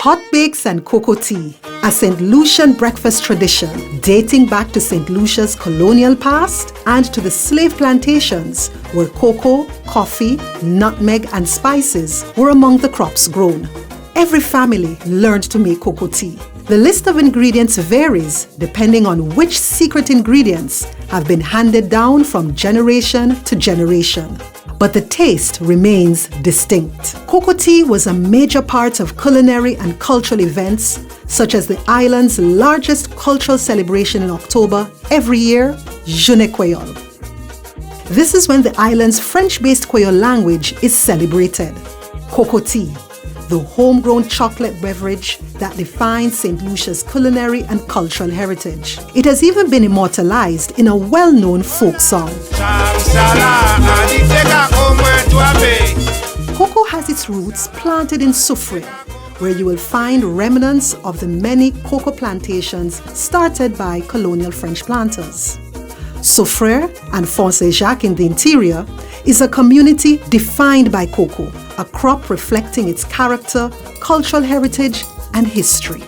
Hot bakes and cocoa tea, a St. Lucian breakfast tradition dating back to St. Lucia's colonial past and to the slave plantations where cocoa, coffee, nutmeg and spices were among the crops grown. Every family learned to make cocoa tea. The list of ingredients varies depending on which secret ingredients have been handed down from generation to generation. But the taste remains distinct. Cocoa tea was a major part of culinary and cultural events, such as the island's largest cultural celebration in October every year, Journée Creole. This is when the island's French-based Creole language is celebrated. Cocoa tea, the homegrown chocolate beverage that defines St. Lucia's culinary and cultural heritage. It has even been immortalized in a well-known folk song. Cocoa has its roots planted in Soufrière, where you will find remnants of the many cocoa plantations started by colonial French planters. Soufrière and Font-Saint-Jacques in the interior is a community defined by cocoa, a crop reflecting its character, cultural heritage, and history.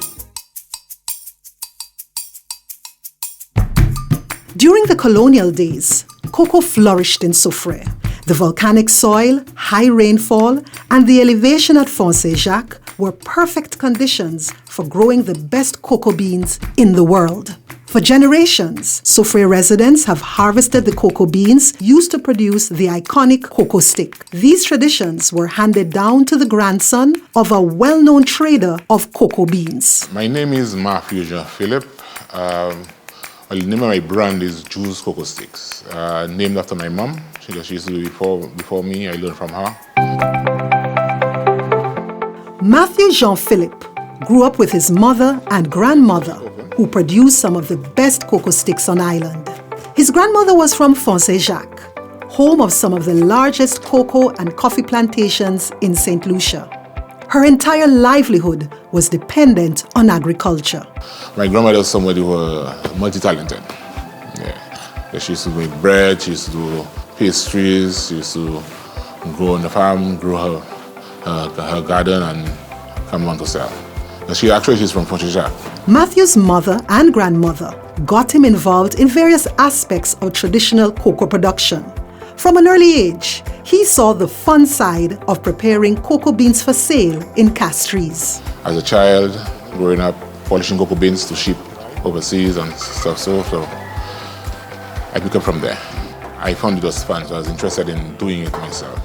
During the colonial days, cocoa flourished in Soufrière. The volcanic soil, high rainfall, and the elevation at Font-Saint-Jacques were perfect conditions for growing the best cocoa beans in the world. For generations, Soufrière residents have harvested the cocoa beans used to produce the iconic cocoa stick. These traditions were handed down to the grandson of a well-known trader of cocoa beans. My name is Matthew Jean-Philippe. The name of my brand is Juice Cocoa Sticks, named after my mom. She used to do it before me. I learned from her. Matthew Jean-Philippe grew up with his mother and grandmother, who produced some of the best cocoa sticks on island. His grandmother was from Font-Saint-Jacques, home of some of the largest cocoa and coffee plantations in St. Lucia. Her entire livelihood was dependent on agriculture. My grandmother was somebody who was multi-talented. Yeah. She used to make bread, she used to do pastries, she used to grow on the farm, grow her garden and come on to sell. She's from Font-Saint-Jacques. Matthew's mother and grandmother got him involved in various aspects of traditional cocoa production. From an early age, he saw the fun side of preparing cocoa beans for sale in Castries. As a child, growing up, polishing cocoa beans to ship overseas and stuff, so I picked up from there. I found it was fun, so I was interested in doing it myself.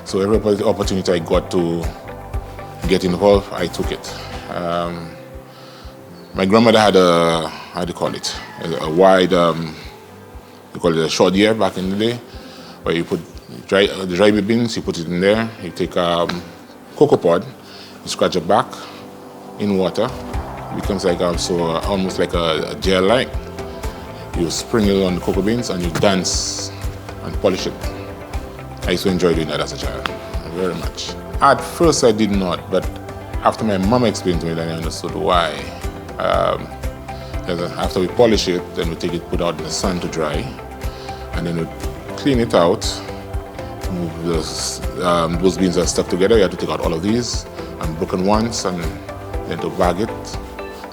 So every opportunity I got to get involved, I took it. My grandmother had a, a wide, they call it a short ear back in the day, where you put the dry beans, you put it in there, you take a cocoa pod, you scratch it back in water, it becomes like almost like a gel-like. You sprinkle it on the cocoa beans and you dance and polish it. I used to enjoy doing that as a child, very much. At first I did not, but after my mom explained to me, then I understood why. After we polish it, then we take it, put out in the sun to dry, and then we clean it out. Move those beans are stuck together. You have to take out all of these and broken ones, and then to bag it,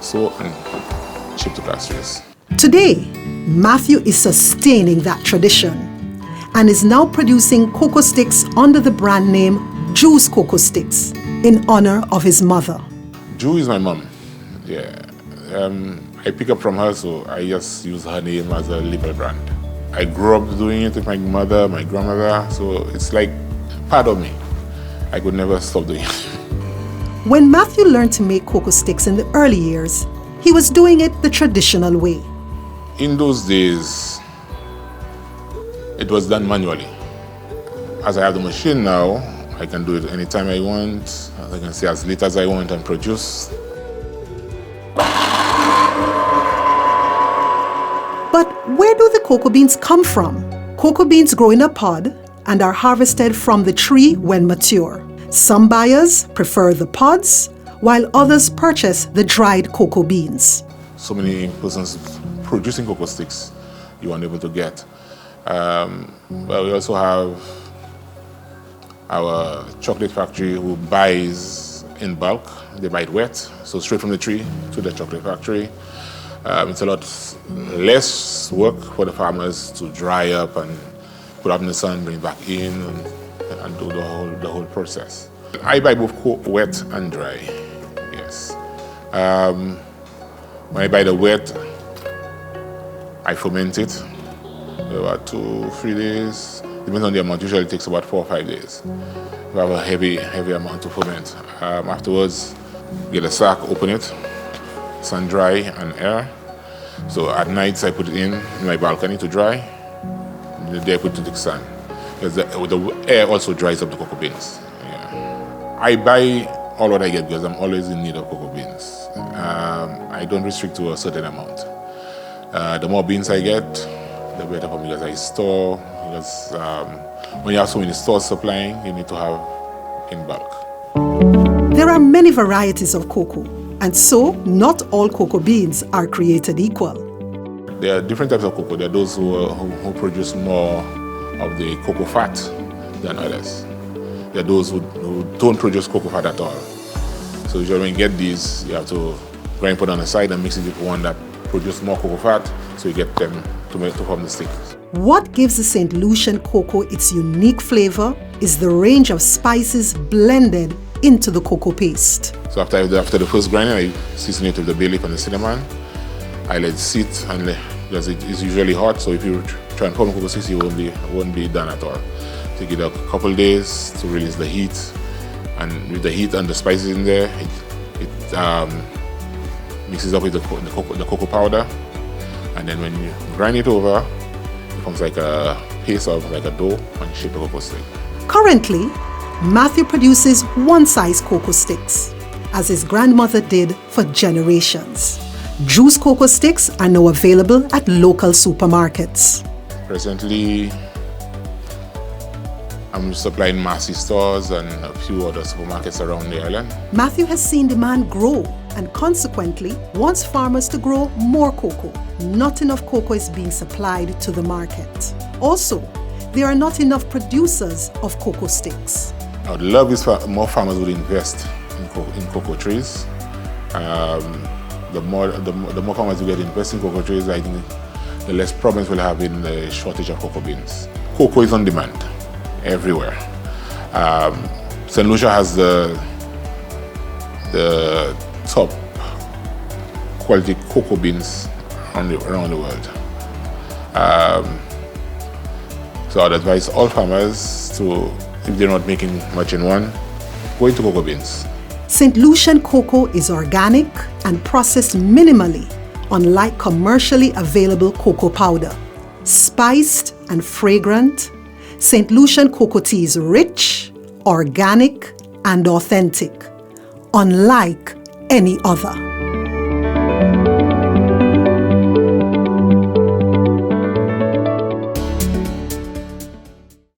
sew and ship to Castries. Today, Matthew is sustaining that tradition and is now producing cocoa sticks under the brand name Juice Cocoa Sticks in honor of his mother. Ju is my mom. Yeah. I pick up from her, so I just use her name as a label brand. I grew up doing it with my mother, my grandmother, so it's like part of me. I could never stop doing it. When Matthew learned to make cocoa sticks in the early years, he was doing it the traditional way. In those days, it was done manually. As I have the machine now, I can do it anytime I want. I can say as late as I want and produce. But where do the cocoa beans come from? Cocoa beans grow in a pod and are harvested from the tree when mature. Some buyers prefer the pods, while others purchase the dried cocoa beans. So many persons producing cocoa sticks you are unable to get. But we also have our chocolate factory who buys in bulk. They buy it wet, so straight from the tree to the chocolate factory. It's a lot less work for the farmers to dry up and put up in the sun, bring it back in, and do the whole process. I buy both wet and dry. Yes. When I buy the wet, I ferment it about 2-3 days. Depends on the amount. Usually it takes about 4 or 5 days. We have a heavy amount to ferment. Afterwards, get a sack, open it, sun dry and air. So at nights I put it in my balcony to dry. In the day I put it to the sun. Because the air also dries up the cocoa beans. Yeah. I buy all what I get because I'm always in need of cocoa beans. I don't restrict to a certain amount. The more beans I get, the better for me because I store. Because when you have so many stores supplying, you need to have in bulk. There are many varieties of cocoa, and so not all cocoa beans are created equal. There are different types of cocoa. There are those who produce more of the cocoa fat than others. There are those who don't produce cocoa fat at all. So usually when you get these, you have to grind put on the side and mix it with one that produces more cocoa fat, so you get them to form the stick. What gives the St. Lucian cocoa its unique flavor is the range of spices blended into the cocoa paste. So after the first grinding, I season it with the bay leaf and the cinnamon. I let it sit, and because it is usually hot, so if you try and form cocoa sticks, you won't be done at all. So give it a couple days to release the heat, and with the heat and the spices in there, it mixes up with the cocoa powder, and then when you grind it over, it becomes like a paste of like a dough and shape the cocoa stick. Currently, Matthew produces one-size cocoa sticks, as his grandmother did for generations. Juice cocoa sticks are now available at local supermarkets. Presently, I'm supplying Massey stores and a few other supermarkets around the island. Matthew has seen demand grow and consequently wants farmers to grow more cocoa. Not enough cocoa is being supplied to the market. Also, there are not enough producers of cocoa sticks. I would love if more farmers would invest in cocoa trees. The more farmers who get invest in cocoa trees, I think the less problems we'll have in the shortage of cocoa beans. Cocoa is on demand everywhere. St. Lucia has the top quality cocoa beans around the world. So I'd advise all farmers to, if they're not making much in one, go into cocoa beans. St. Lucian cocoa is organic and processed minimally, unlike commercially available cocoa powder. Spiced and fragrant, St. Lucian cocoa tea is rich, organic, and authentic, unlike any other.